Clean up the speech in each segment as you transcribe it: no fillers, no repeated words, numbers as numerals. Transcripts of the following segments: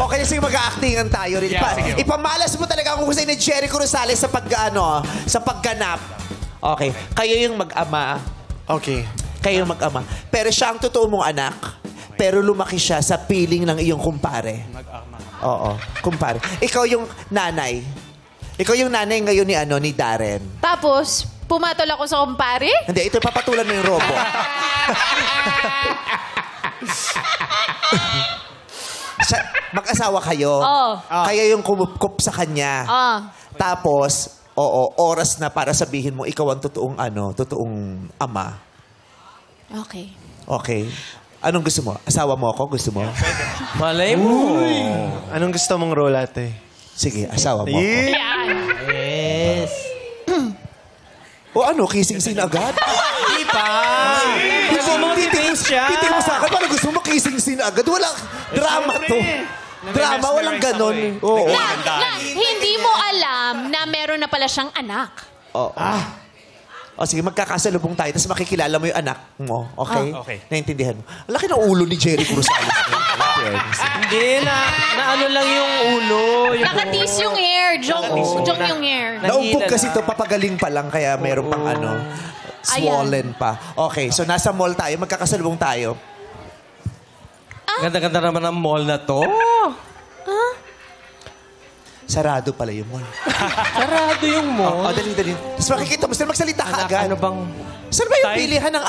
Okay, sige, mag-a-actingan tayo rin. Ipamalas mo talaga kung gusto ni Jericho Rosales sa sa pagganap. Okay, kayo yung mag-ama. Okay. Kayo yung mag-ama. Pero siya ang totoo mong anak. Pero lumaki siya sa piling ng iyong kumpare. Mag-ama. Oo, kumpare. Ikaw yung nanay. Ikaw yung nanay ngayon ni Darren. Tapos, pumatol ako sa kumpare? Hindi, ito papatulan mo yung robo. Mag-asawa kayo. Oo. Kaya yung kumupkup sa kanya. Tapos, oras na para sabihin mo ikaw ang totoong ama. Okay. Okay. Anong gusto mo? Asawa mo ako? Gusto mo? Malay mo. Anong gusto mong role, ate? Sige, asawa mo ako. Yan. Yes. O kissing scene agad? Hindi pa. Gusto mo titis siya. Titig mo sa akin, parang gusto mo kissing scene agad. Walang drama to. Drama, walang ganon. Oo. Hindi mo alam na meron na pala siyang anak. O sige, magkakasalubong tayo, tapos makikilala mo yung anak mo. Okay? Okay. Naintindihan mo. Ang laki ng ulo ni Jericho Rosales. Hindi, na ano lang yung ulo. Nakatis yung hair. Jong yung hair. Naumpog kasi ito, papagaling pa lang, kaya meron pang swollen pa. Okay, so nasa mall tayo, magkakasalubong tayo. Ganda-ganda naman ang mall na to. Sarado pala yung mall. Sarado yung mall. Dali. Tapos makikita mo, sila magsalita ka agad. Ano bang... Saan ba yung pilihan ng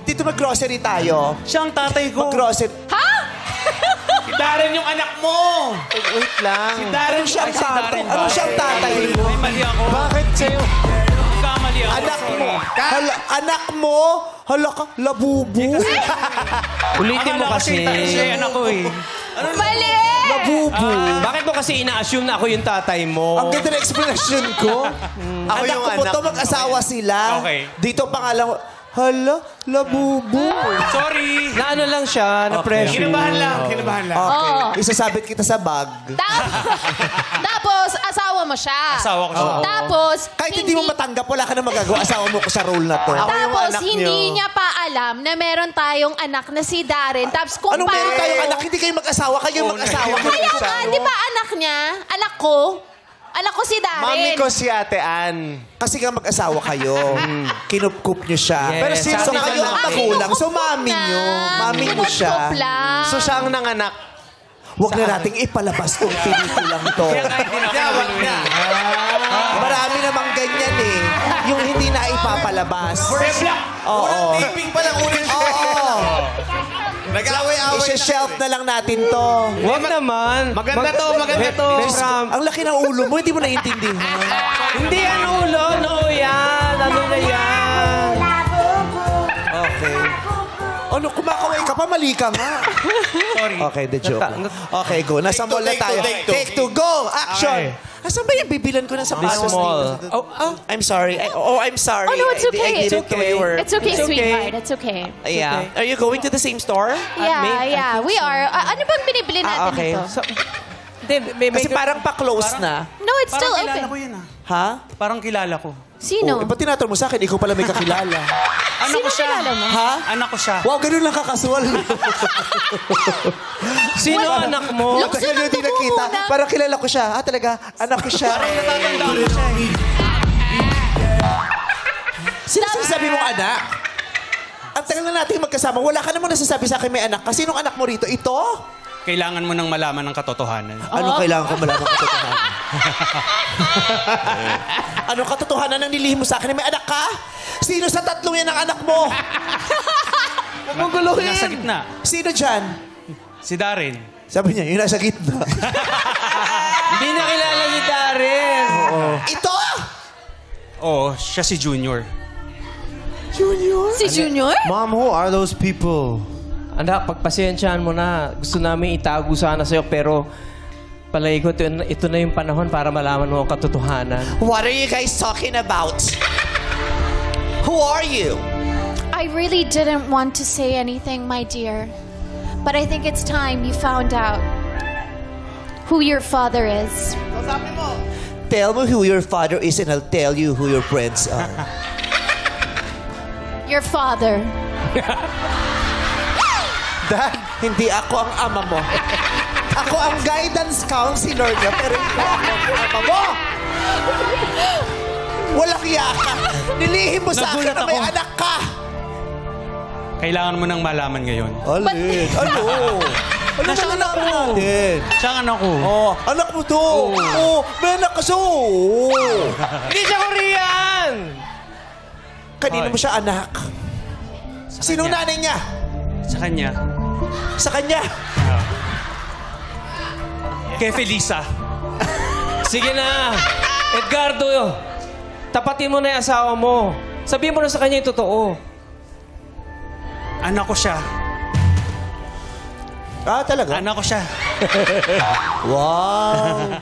Dito mag-grocery tayo. Siyang tatay ko. Mag-grocery. Ha? Si Darren yung anak mo. Wait lang. Si Darren Siyang tatay. Ano siyang tatay mo? May mali ako. Bakit sa'yo? Kamali ako. Anak mo. Anak mo? Hala ka, labubu. Ulitin mo kasi. Siya yung anak ko eh. Mali! Labubu. Bakit mo kasi ina-assume na ako yung tatay mo? Ang ganda ng explanation ko. Ako Anak yung ko po anak to, mo. mag-asawa sila. Okay. Dito pangalan ko, hala, labubu. Sorry. Na ano lang siya, na pressure. Kinabahan lang. Okay. Isasabit kita sa bag. Tapos, asawa mo siya. Asawa ko siya. Tapos, Kahit hindi mo matanggap, wala ka na magagawa. Asawa mo ko sa role na to. Tapos, anak hindi niyo. niya pa alam na meron tayong anak na si Darren. Tapos, kung Anong meron tayong anak? Hindi kayo mag-asawa. Kayo mag-asawa. Kaya nga, di ba anak niya? Anak ko? Anak ko si Darren. Mami ko si Ate Ann. Kasi nga mag-asawa kayo. Kinupkup niyo siya. Yes. Pero sino Sabi so kayo ko ang na. magulang? So mami Kinupkup niyo. na. Mami mo siya. Kinupkup lang. So siya ang nanganak. Huwag na nating ipalabas tong pelikulang to. Marami namang ganyan eh. Yung hindi na ipapalabas. Oo. Taping pa lang ulit. Oo. Nag-away-away. Isa-shelf na lang natin to. Huwag naman. Maganda to. Ang laki ng ulo mo, hindi mo naiintindihan. Hindi yan ulo. No yan. Ano na yan? Okay. Ano, kumakaway ka pa, mali ka nga. Sorry. Okay, the joke. Okay, go. Nasa mall na tayo. Take two, go! Action! Asan ba yung bibilan ko na sa This mall. I'm sorry. I'm sorry. Oh, no, it's okay. I didn't know you were... It's okay, It's okay. sweetheart. It's okay. Yeah. Are you going to the same store? Yeah. We are. Ano bang binibili natin Okay. dito? Kasi parang pa-close na. No, it's still Parang kilala ko open. yan ah. Ha? Parang kilala ko. Sino? Ba't tinatanong mo sa akin? Ikaw pala may kakilala. Anak ko siya. kilala mo? Ha? Anak ko siya. Wow, ganun lang kakasual. Sino anak mo? Lukso Tagal ng hindi tubo nakita. muna. Parang kilala ko siya. Talaga? Anak ko siya. Natatandaan ko siya eh. Sino sinasabi mong anak? Ang tagal na natin magkasama. Wala ka namang nasasabi sa akin may anak. Kasi nung anak mo rito, ito? Kailangan mo nang malaman ng katotohanan. Anong kailangan ko malaman katotohanan? Anong katotohanan ang nilihim mo sa akin? May anak ka? Sino sa tatlong yan ang anak mo? Huwag mong guluhin. Nasa gitna. Sino dyan? Si Darren. Sabi niya, yung nasa gitna. Hindi na kilala ni Darren. Ito? Oo, siya si Junior. Si Junior? Mom, who are those people? Anak, pagpasensyahan mo na. Gusto namin itago sana sa'yo, pero palagi ko ito na yung panahon para malaman mo ang katotohanan. What are you guys talking about? Who are you? I really didn't want to say anything, my dear. But I think it's time you found out who your father is. Tell me who your father is and I'll tell you who your friends are. Your father. Dad, hindi ako ang ama mo. Ako ang guidance counselor niya, pero hindi ako ang ama mo. Walang yaka. Nilihim mo sa akin Nagulat na may ako. anak ka. Kailangan mo nang malaman ngayon. Alin? Ano? Ano Nasa na anak ko. natin? Siya ang anak ko. Oh, anak mo to. Oh, may anak ka siya. Oh. Hindi siya Korean! Kanino mo siya anak? Sinong kanya. nanay niya? Sa kanya. Sa kanya. Kay Felisa. Sige na! Edgardo, tapatin mo na yung asawa mo. Sabihin mo na sa kanya yung totoo. Anak ko siya. Ah, talaga? Anak ko siya. Wow.